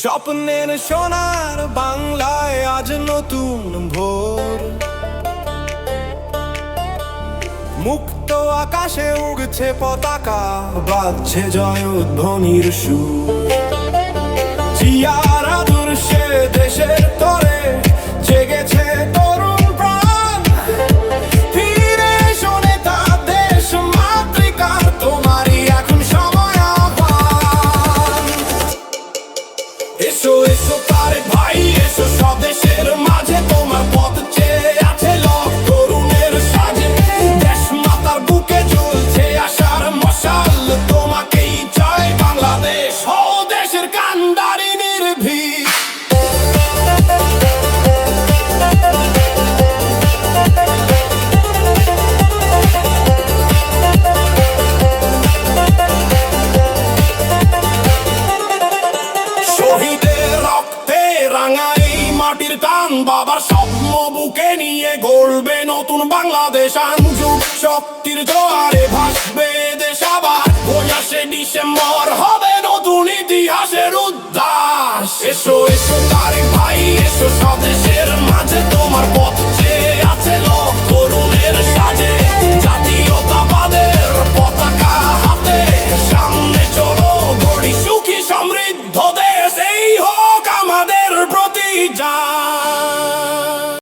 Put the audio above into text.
স্বপ্নের সোনার বাংলায় আজ নতুন ভোর, মুক্ত আকাশে উগছে পতাকা, বাজছে জয়ধ্বনির সুর। জিয়ার আদর্শে দেশের তরে জেগেছে তরুণ প্রাণ, ফিরে শোনে তা দেশ মাতৃকার, তোমারই এখন সময় আহ্বান। এসো এসো তারেক ভাই, এসো স্বদেশের মাঝে, তোমার পথ চেয়ে আছে লক্ষ তরুণের সাজে। দেশ মাতার বুকে জ্বলছে আশার মশাল, তোমাকেই জয় বাংলাদেশ, ও দেশের কান্ডারি নির্ভীক। শহীদের রক্তে রাঙা এই মাটির টান, বাবার স্বপ্ন বুকে নিয়ে গড়বে নতুন বাংলাদেশ। আঞ্জুক শক্তির জোয়ারে ভাসবে দেশ আবার, ২৫ ডিসেম্বর হবে নতুন ইতিহাসের উদ্যাস। এসো এসো তারেক ভাই, এসো